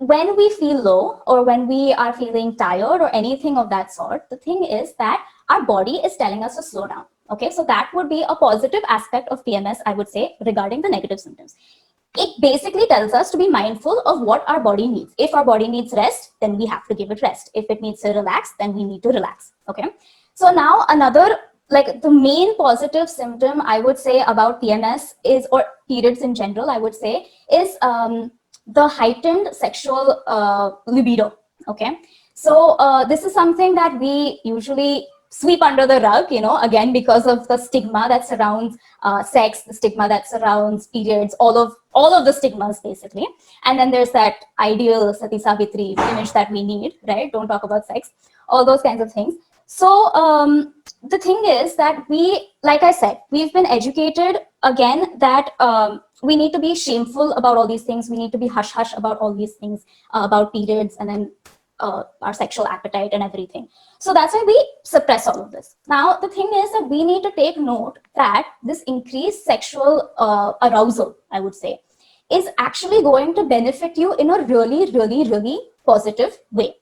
when we feel low or when we are feeling tired or anything of that sort, the thing is that our body is telling us to slow down. Okay, so that would be a positive aspect of PMS, I would say, regarding the negative symptoms. It basically tells us to be mindful of what our body needs. If our body needs rest, then we have to give it rest. If it needs to relax, then we need to relax. Okay. So now another, like the main positive symptom I would say about PMS is, or periods in general, I would say, is the heightened sexual libido. Okay. So this is something that we usually sweep under the rug, again, because of the stigma that surrounds sex, the stigma that surrounds periods, all of the stigmas basically. And then there's that ideal Sati Savitri image that we need, right? Don't talk about sex, all those kinds of things. So the thing is that we, like I said, we've been educated again that we need to be shameful about all these things. We need to be hush hush about all these things, about periods, and then our sexual appetite and everything. So that's why we suppress all of this. Now, the thing is that we need to take note that this increased sexual arousal, I would say, is actually going to benefit you in a really, really, really positive way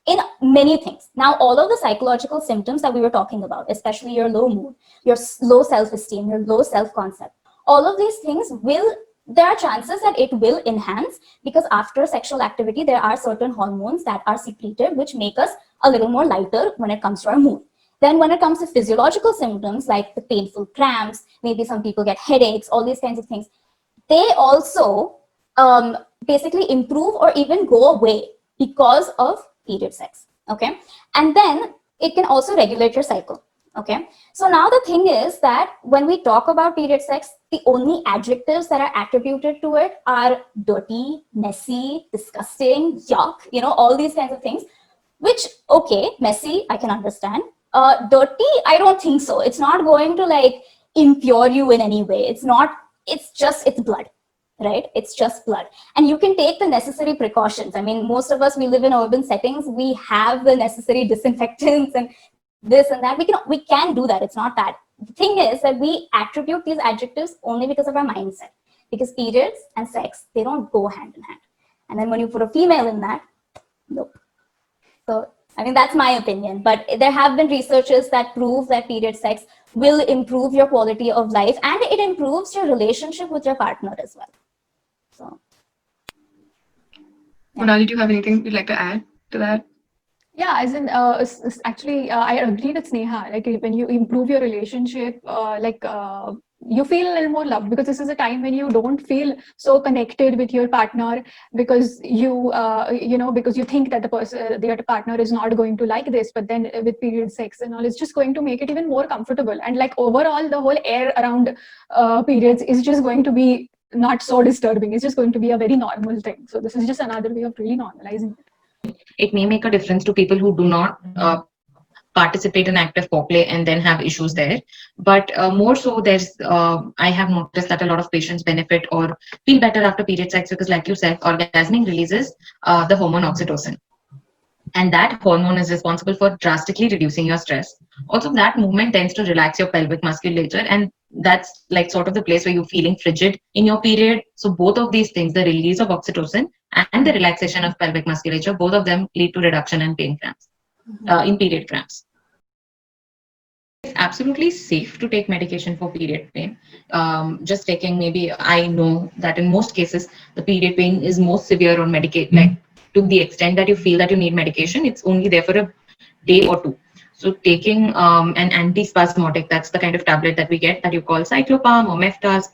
in many things. Now, all of the psychological symptoms that we were talking about, especially your low mood, your low self-esteem, your low self-concept, all of these things there are chances that it will enhance, because after sexual activity, there are certain hormones that are secreted, which make us a little more lighter when it comes to our mood. Then when it comes to physiological symptoms, like the painful cramps, maybe some people get headaches, all these kinds of things, they also basically improve or even go away because of period sex. Okay. And then it can also regulate your cycle. Okay. So now the thing is that when we talk about period sex, the only adjectives that are attributed to it are dirty, messy, disgusting, yuck, all these kinds of things, which, okay, messy, I can understand. Dirty, I don't think so. It's not going to like impure you in any way. It's blood, right? It's just blood. And you can take the necessary precautions. I mean, most of us, we live in urban settings. We have the necessary disinfectants and this and that. We can do that. It's not that. The thing is that we attribute these adjectives only because of our mindset. Because periods and sex, they don't go hand in hand. And then when you put a female in that, nope. So, I mean, that's my opinion. But there have been researchers that prove that period sex will improve your quality of life, and it improves your relationship with your partner as well. So, yeah. Monali, do you have anything you'd like to add to that? Yeah, as in, actually, I agree with Sneha. Like when you improve your relationship, you feel a little more loved, because this is a time when you don't feel so connected with your partner, because because you think that the partner is not going to like this. But then with period sex and all, it's just going to make it even more comfortable. And like overall, the whole air around periods is just going to be not so disturbing. It's just going to be a very normal thing. So this is just another way of really normalizing it. It may make a difference to people who do not participate in active foreplay and then have issues there. But more so, I have noticed that a lot of patients benefit or feel better after period sex because, like you said, orgasming releases the hormone oxytocin. And that hormone is responsible for drastically reducing your stress. Also, that movement tends to relax your pelvic musculature, and that's like sort of the place where you're feeling frigid in your period. So both of these things, the release of oxytocin and the relaxation of pelvic musculature, both of them lead to reduction in pain cramps, in period cramps. It's absolutely safe to take medication for period pain. Just taking, maybe I know that in most cases, the period pain is most severe on Medicaid, like to the extent that you feel that you need medication, it's only there for a day or two. So taking an antispasmodic, that's the kind of tablet that we get that you call Cyclopam or Meftas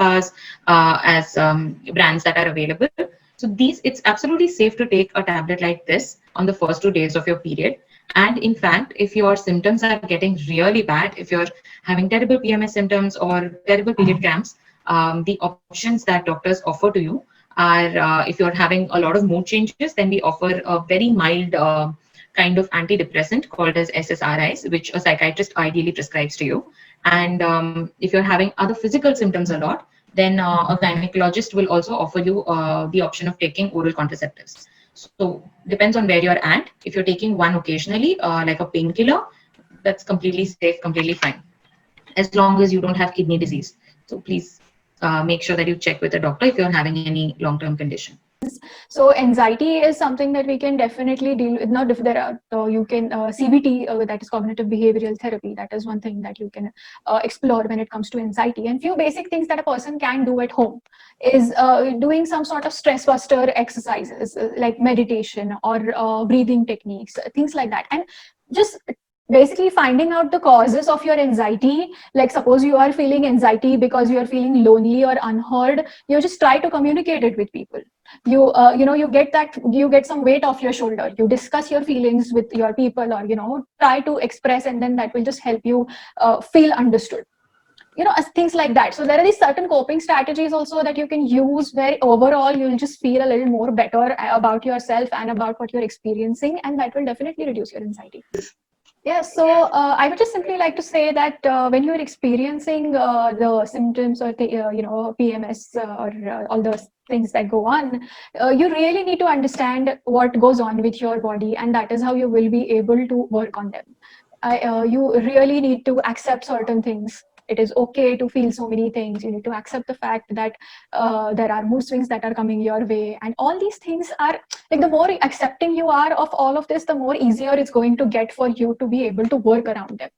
as brands that are available. So it's absolutely safe to take a tablet like this on the first 2 days of your period. And in fact, if your symptoms are getting really bad, if you're having terrible PMS symptoms or terrible period cramps, the options that doctors offer to you are, if you're having a lot of mood changes, then we offer a very mild kind of antidepressant called as SSRIs, which a psychiatrist ideally prescribes to you. And if you're having other physical symptoms a lot, then a gynecologist will also offer you the option of taking oral contraceptives. So depends on where you're at. If you're taking one occasionally, like a painkiller, that's completely safe, completely fine, as long as you don't have kidney disease. So please make sure that you check with a doctor if you're having any long-term condition. So anxiety is something that we can definitely deal with. Not if there are, you can CBT, that is cognitive behavioral therapy. That is one thing that you can explore when it comes to anxiety. And few basic things that a person can do at home is doing some sort of stress buster exercises like meditation or breathing techniques, things like that. And just basically finding out the causes of your anxiety. Like suppose you are feeling anxiety because you are feeling lonely or unheard, you just try to communicate it with people. You get some weight off your shoulder, you discuss your feelings with your people, or try to express, and then that will just help you feel understood, as things like that. So there are these certain coping strategies also that you can use, where overall you'll just feel a little more better about yourself and about what you're experiencing, and that will definitely reduce your anxiety. Yeah, so I would just simply like to say that when you're experiencing the symptoms or the PMS or all those things that go on, you really need to understand what goes on with your body, and that is how you will be able to work on them. You really need to accept certain things. It is okay to feel so many things. You need to accept the fact that there are mood swings that are coming your way, and all these things are like, the more accepting you are of all of this, the more easier it's going to get for you to be able to work around them.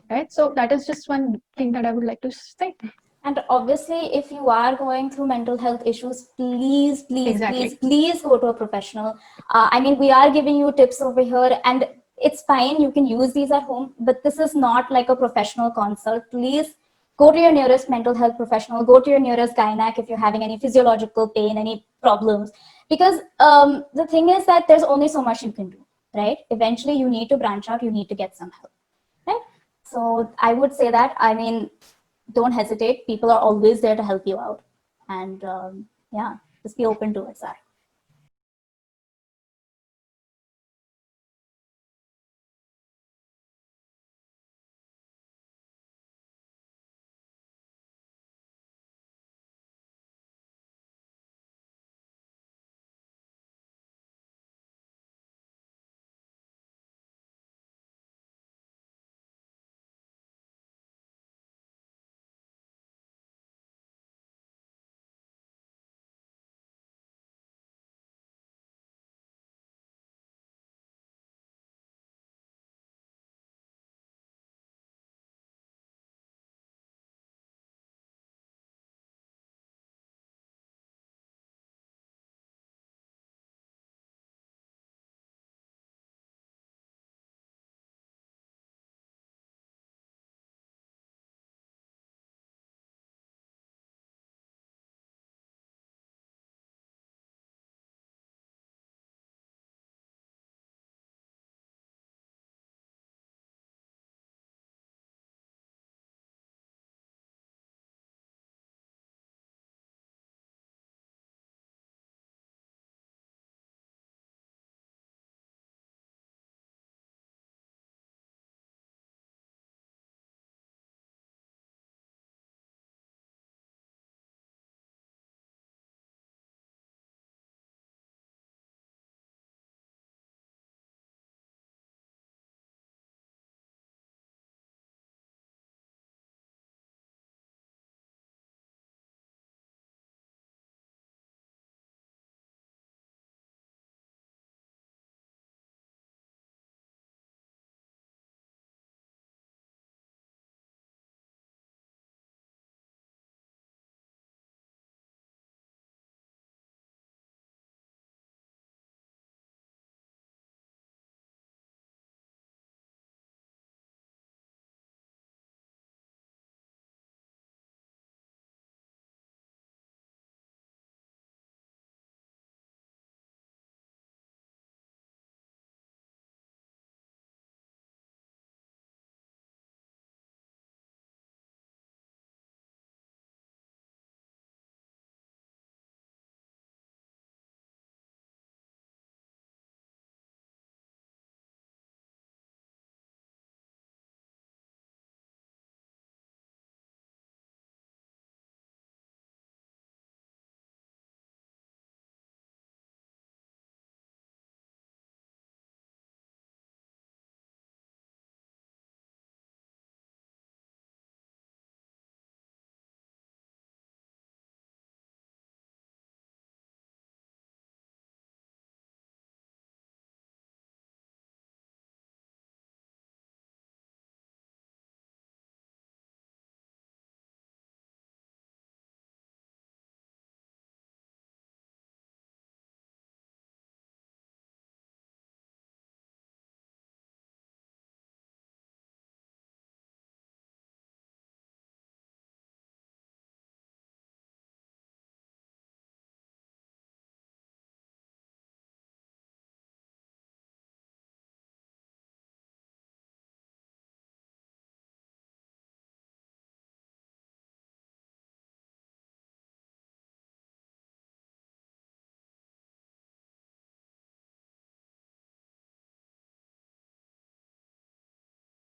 Right? So that is just one thing that I would like to say. And obviously, if you are going through mental health issues, please, Exactly. please go to a professional. I mean, we are giving you tips over here, and it's fine. You can use these at home, but this is not like a professional consult. Please go to your nearest mental health professional. Go to your nearest gynac if you're having any physiological pain, any problems. Because the thing is that there's only so much you can do, right? Eventually, you need to branch out. You need to get some help, right? So I would say that, I mean, don't hesitate. People are always there to help you out. And yeah, just be open to it, Sar.